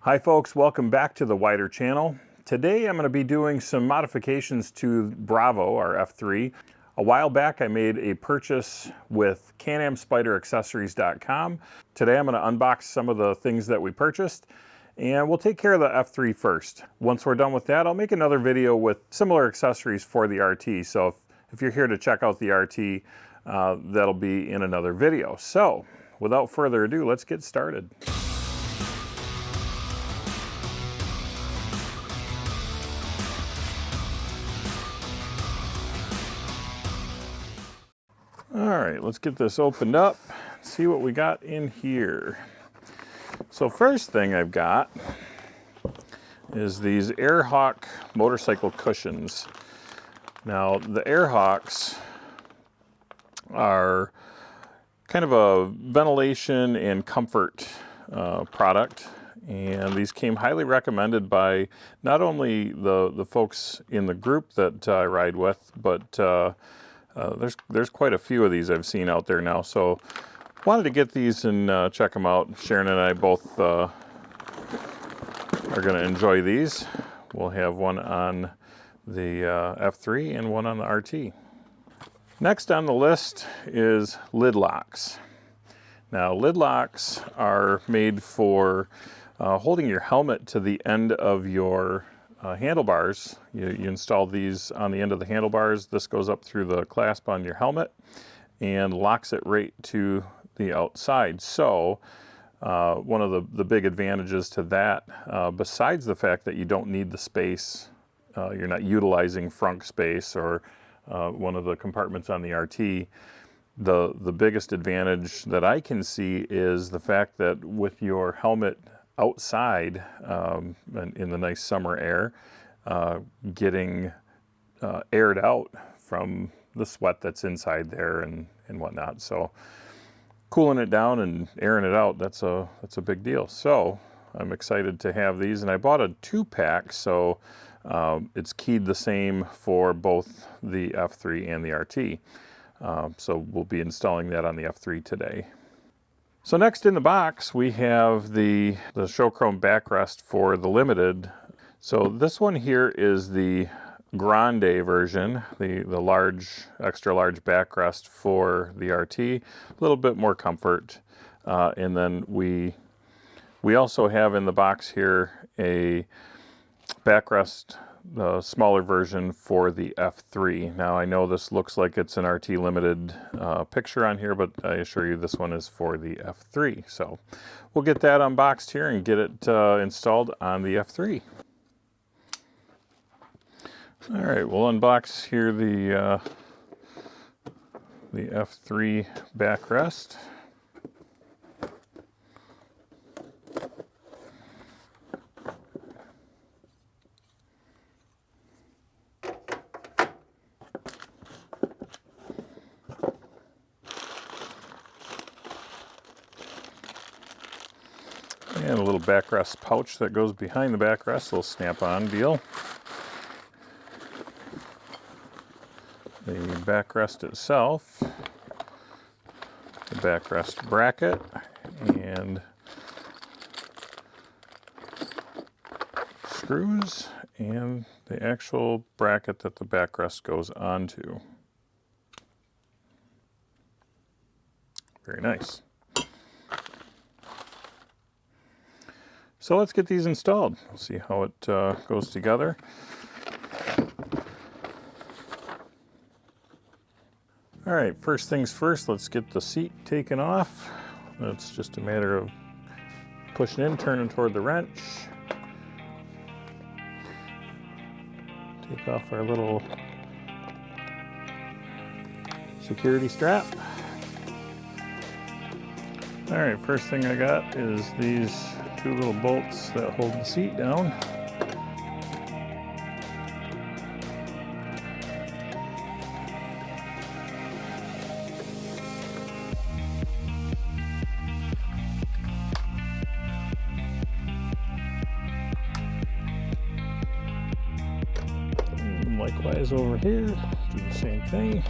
Hi folks, welcome back to the Wider channel. Today I'm going to be doing some modifications to Bravo, our F3. A while back I made a purchase with Can-Am SpyderAccessories.com. Today I'm going to unbox some of the things that we purchased, and we'll take care of the F3 first. Once we're done with that, I'll make another video with similar accessories for the RT. So if you're here to check out the RT, that'll be in another video. So without further ado, let's get started. All right, let's get this opened up, see what we got in here. So first thing I've got is these Airhawk motorcycle cushions. Now the Airhawks are kind of a ventilation and comfort product, and these came highly recommended by not only the folks in the group that I ride with, but there's quite a few of these I've seen out there now, so wanted to get these and check them out. Sharon and I both are going to enjoy these. We'll have one on the F3 and one on the RT. Next on the list is lid locks. Now lid locks are made for holding your helmet to the end of your handlebars. You install these on the end of the handlebars. This goes up through the clasp on your helmet and locks it right to the outside. So one of the big advantages to that, besides the fact that you don't need the space, you're not utilizing frunk space or one of the compartments on the RT, the biggest advantage that I can see is the fact that with your helmet outside in the nice summer air, getting aired out from the sweat that's inside there and whatnot. So cooling it down and airing it out, that's a big deal. So I'm excited to have these, and I bought a 2-pack, so it's keyed the same for both the F3 and the RT. So we'll be installing that on the F3 today. So next in the box we have the show chrome backrest for the Limited. So this one here is the Grande version, the large, extra large backrest for the RT. A little bit more comfort. And then we also have in the box here a backrest, the smaller version for the F3. Now I know this looks like it's an RT Limited picture on here, but I assure you this one is for the F3. So we'll get that unboxed here and get it installed on the F3. All right, we'll unbox here the F3 backrest. And a little backrest pouch that goes behind the backrest, a little snap-on deal. The backrest itself, the backrest bracket, and screws, and the actual bracket that the backrest goes onto. Very nice. So let's get these installed. We'll see how it goes together. All right, first things first, let's get the seat taken off. It's just a matter of pushing in, turning toward the wrench. Take off our little security strap. All right, first thing I got is these 2 little bolts that hold the seat down. And likewise over here, do the same thing.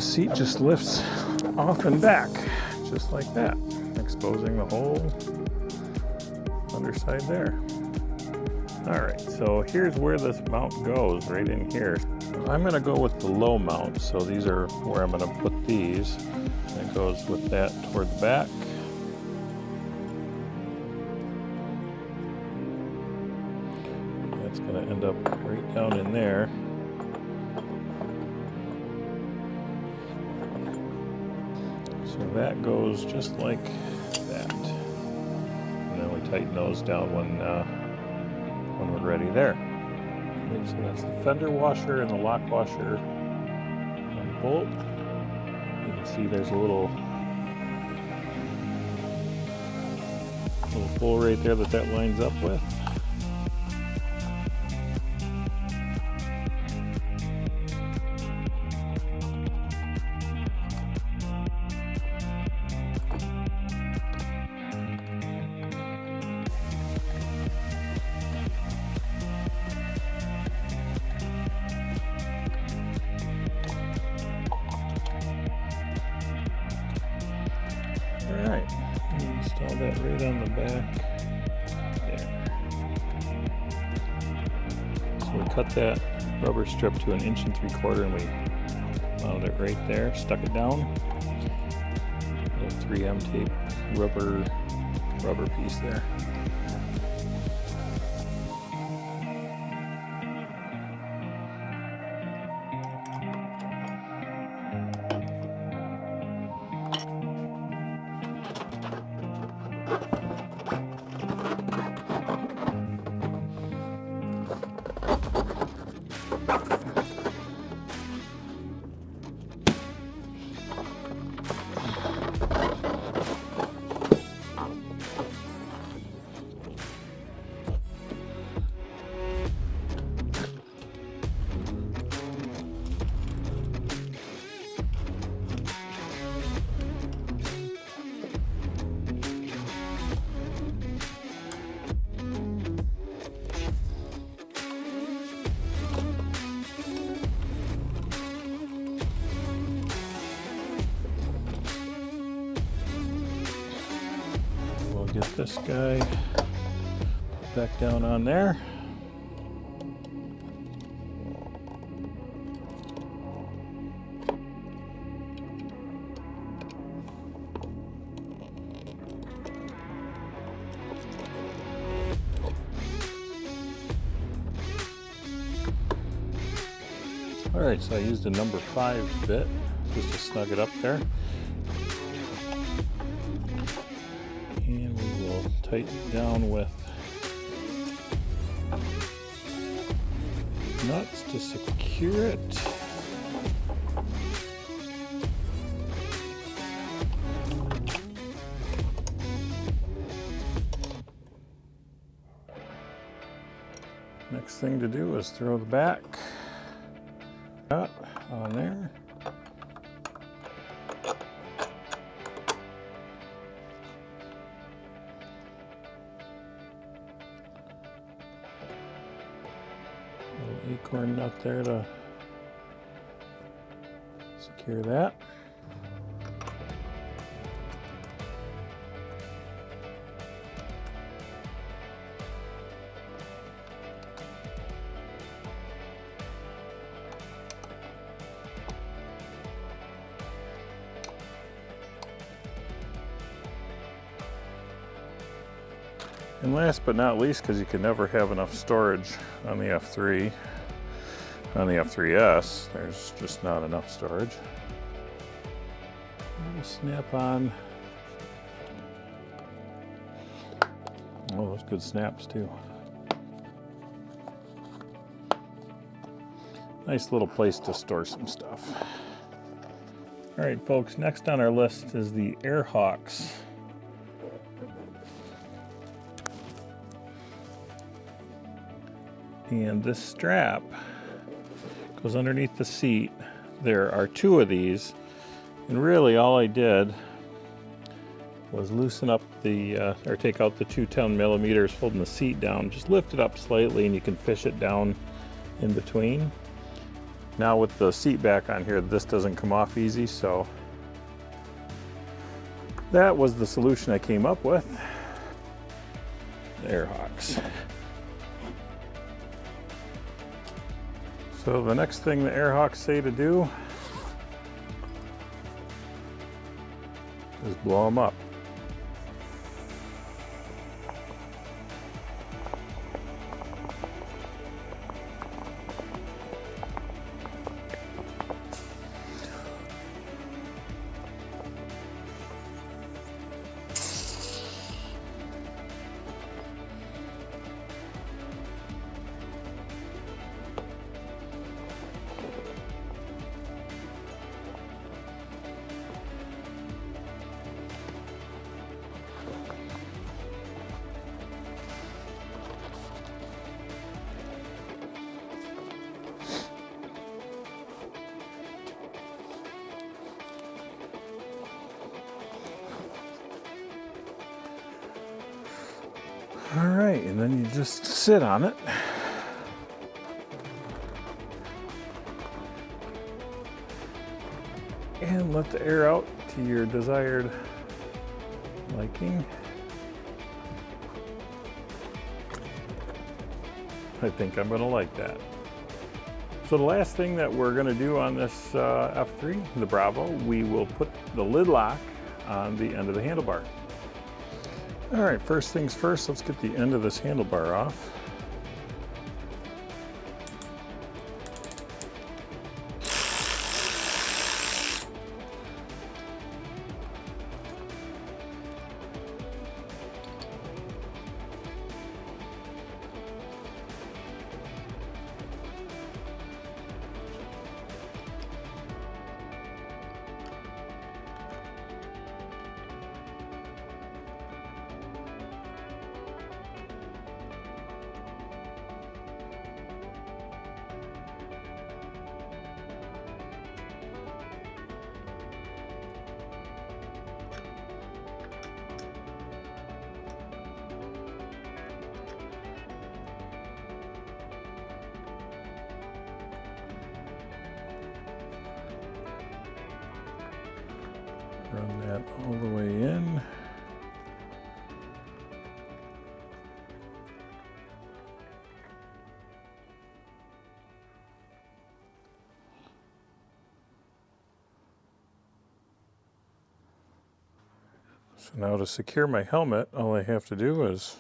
seat just lifts off and back, just like that, exposing the whole underside there. All right, so here's where this mount goes, right in here. I'm gonna go with the low mount, so these are where I'm gonna put these. It goes with that toward the back. That's gonna end up right down in there. So that goes just like that. And then we tighten those down when we're ready there. Okay, so that's the fender washer and the lock washer on the bolt. You can see there's a little hole right there that lines up with. Alright, install that right on the back there. So we cut that rubber strip to 1 3/4 and we mounted it right there, stuck it down. Little 3M tape rubber piece there. Get this guy back down on there. All right, so I used a number 5 bit just to snug it up there. And we will tighten it down with nuts to secure it. Next thing to do is throw the back nut on there. Little acorn nut there to secure that. And last but not least, because you can never have enough storage on the F3, on the F3S, there's just not enough storage. Little snap on. Oh, those good snaps too. Nice little place to store some stuff. All right, folks, next on our list is the Airhawks. And this strap goes underneath the seat. There are 2 of these, and really all I did was loosen up the, or take out the 2 10mm holding the seat down. Just lift it up slightly and you can fish it down in between. Now with the seat back on here, this doesn't come off easy, so that was the solution I came up with. The air hawks. So the next thing the air hawks say to do is blow them up. All right, and then you just sit on it. And let the air out to your desired liking. I think I'm gonna like that. So the last thing that we're gonna do on this F3, the Bravo, we will put the lid lock on the end of the handlebar. All right, first things first, let's get the end of this handlebar off. Run that all the way in. So now to secure my helmet, all I have to do is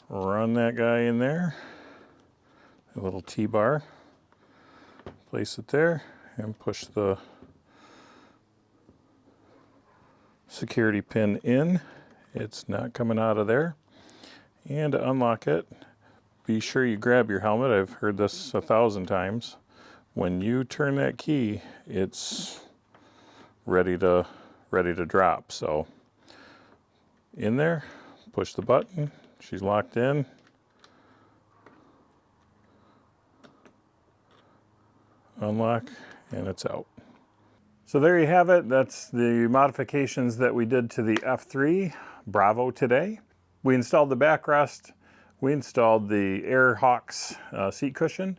run that guy in there, a little T-bar, place it there, and push the security pin in. It's not coming out of there. And to unlock it, be sure you grab your helmet. I've heard this 1,000 times. When you turn that key, it's ready to drop. So in there, push the button, she's locked in. Unlock, and it's out. So there you have it. That's the modifications that we did to the F3 Bravo today. We installed the backrest, we installed the Air Hawks seat cushion,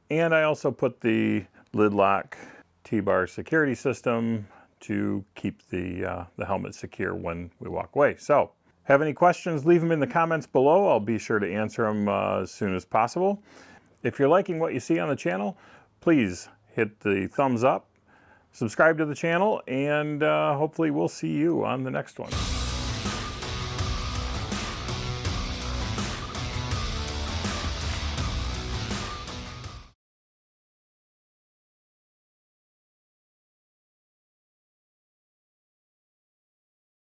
and I also put the lid lock T-bar security system to keep the helmet secure when we walk away. So, have any questions, leave them in the comments below. I'll be sure to answer them as soon as possible. If you're liking what you see on the channel, please hit the thumbs up, subscribe to the channel, and hopefully we'll see you on the next one.